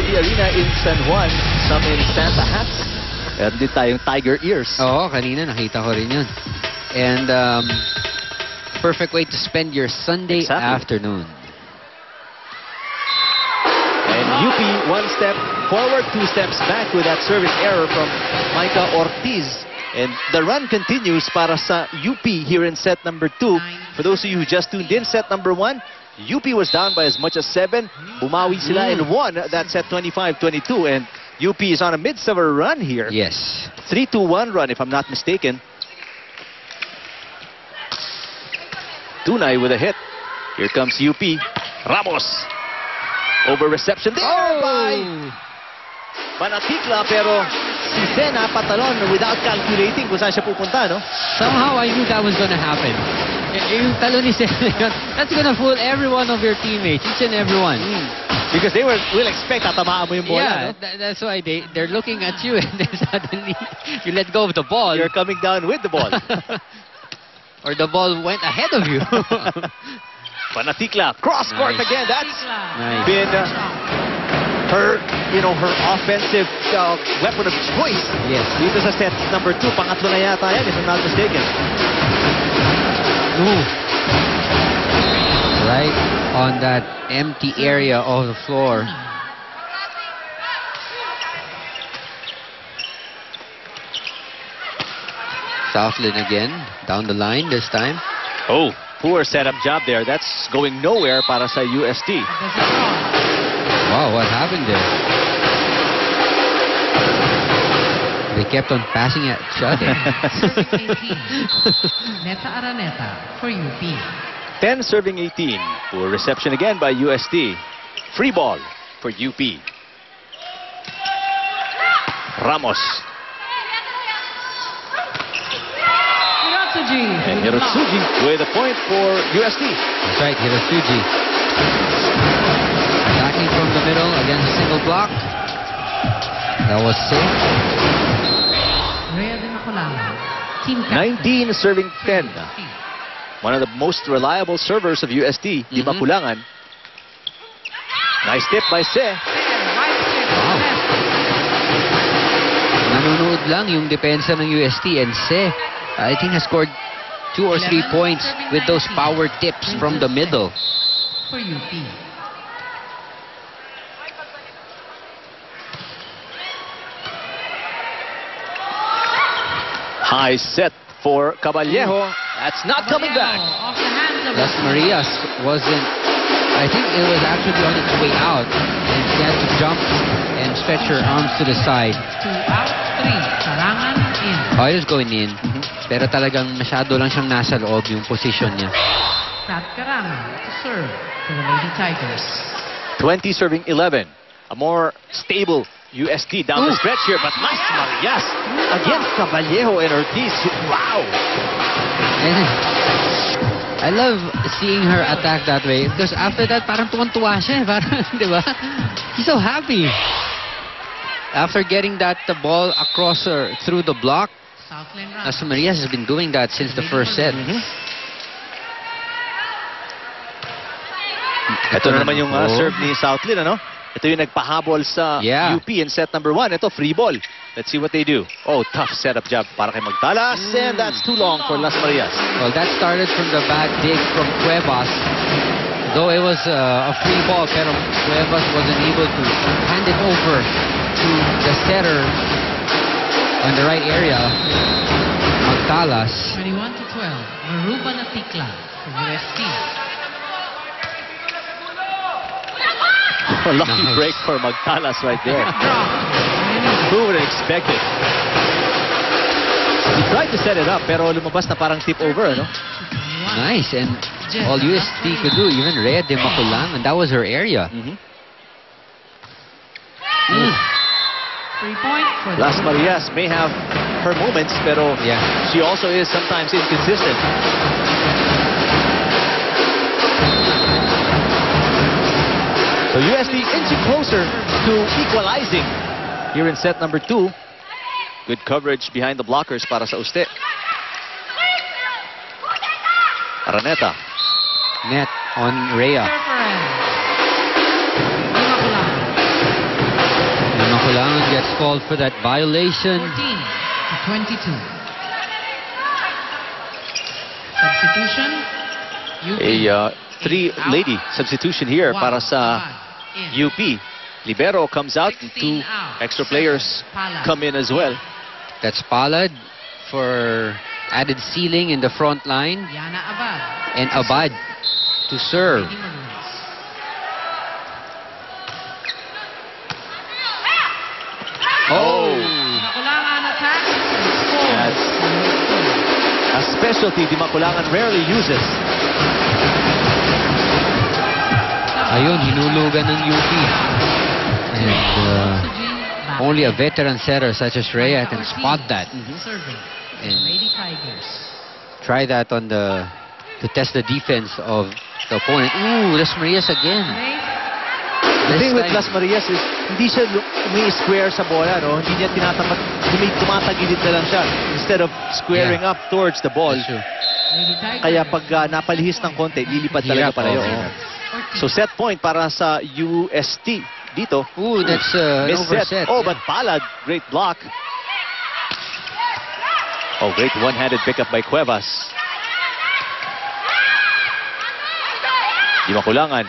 UST Arena in San Juan. Some in Santa hats. Meron din tayong tiger ears. Oo, kanina nakita ko rin yun. And perfect way to spend your Sunday afternoon. And UP one step forward, two steps back with that service error from Micah Ortiz. And the run continues para sa UP here in set number 2. For those of you who just tuned in, set number 1, UP was down by as much as 7. Bumawi sila and won that set 25-22. And UP is on a mid-summer run here. Yes. 3-2-1 run if I'm not mistaken. Tunay with a hit. Here comes UP. Ramos. Over reception there by Panatikla, pero si Sena patalon without calculating kung saan siya pupunta, no? Somehow I knew that was gonna happen. Yung talon ni Sena, that's gonna fool every one of your teammates, each and every one. Because they will expect tatamaan mo yung bola, Yeah, no? that's why they're looking at you and then suddenly you let go of the ball. You're coming down with the ball. Or the ball went ahead of you. Panatikla, cross court again. That's Nice. been her offensive weapon of choice. Yes. Dito sa set number 2, pangatlo na yata yan, if I'm not mistaken. Ooh. Right on that empty area of the floor. Southland again, down the line this time. Oh, poor setup job there. That's going nowhere para sa UST. Wow, what happened there? They kept on passing at each other. Neta Araneta for UP. 10 serving 18. Poor reception again by UST. Free ball for UP. Ramos. Hirotsuji. And Hirotsuji with a point for UST. That's right, Hirotsuji. Attacking from the middle against a single block. That was safe. Rhea de Macolama. Team 19 serving 10. One of the most reliable servers of UST, Di Maculangan. Nice tip by Se. Wow. Nanunood lang yung depensa ng UST and Se, I think has scored 2 or 3 points with those power tips from the middle. for UP. High set for Caballejo. That's not coming back. Off the hands of Las Marias wasn't, I think it was actually on its way out and she had to jump and stretch her arms to the side. 2 out, 3. Sarangan in. Oh, it was going in. Pero talagang masyado lang siyang nasa loob yung position niya. Pat Karangan to serve for the Lady Tigers. 20 serving 11. A more stable UST down the stretch here, but nice Marias against Caballejo and Ortiz. Wow! And I love seeing her attack that way because after that parang tuwan-tuwa siya, parang, di ba? He's so happy. After getting that ball across her through the block, Southland run. Las Marias has been doing that since the first set. Ito na naman yung serve ni Southland, ano? Ito yung nagpahabol sa UP in set number 1. Ito, free ball. Let's see what they do. Oh, tough setup job para kay Magtalas. And that's too long for Las Marias. Well, that started from the bad dig from Cuevas. Though it was a free ball, pero Cuevas wasn't able to hand it over to the setter on the right area. Magtalas. 21-12. Maruba Natikla for UST. A lucky break for Magtalas right there. Who would have expected? He tried to set it up, pero lumabas na parang tip over, no? Nice, and all UST could do, even Rhea de Maculang, and that was her area. 3-point for the Las Marias may have her moments, pero she also is sometimes inconsistent. So UST inching closer to equalizing here in set number 2. Good coverage behind the blockers para sa Uste. Araneta. Net on Rhea. gets called for that violation. 14-22. Substitution. UP. A three-lady substitution here One, para sa in. UP. Libero comes out and 2 16 out. extra players Palad. come in as well. That's Palad for added ceiling in the front line. Yana Abad. And Abad to serve. Lady Maroons. Oh! Makulangan attack. That's a specialty Di Makulangan rarely uses. Ayun, hinulugan ng UP. And only a veteran setter such as Rhea can spot that. Serving. And Lady Tigers. try that on to test the defense of the opponent. Ooh, Las Marias again. The This thing with time- Las Marias is hindi siya umi-square sa bola, no? Hindi niya tumatagilid na lang siya instead of squaring up towards the ball. That's true. Lady Tigers. Kaya pag napalihis ng konti, lilipad talaga Hirap, pareho. oh. So set point para sa UST dito. Ooh, that's an Miss-set. overset. Oh, but Palad, great block. Oh, great one-handed pickup by Cuevas. Di Makulangan.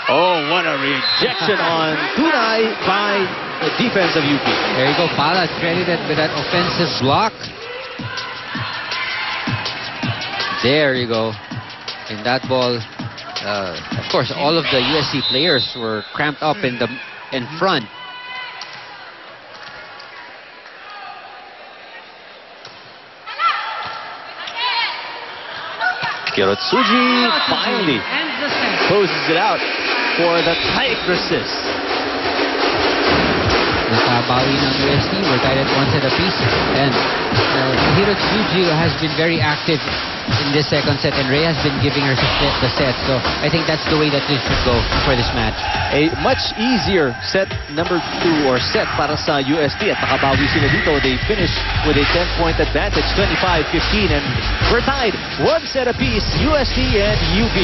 Oh, what a rejection on Tunay by the defense of UP. There you go, Palad credited with that offensive block. There you go. And that ball, of course, all of the USC players were cramped up in front. Kirotsuji finally Ends the set. closes it out for the Tigresses. Nakabawi ng UST. We're tied at 1 set apiece. And Hirotsuji has been very active in this second set, and Rhea has been giving her the set. So I think that's the way that this should go for this match. A much easier set number 2 or set para sa UST at nakabawi sila dito. They finish with a 10-point advantage, 25-15, and we're tied 1 set apiece, UST and UP.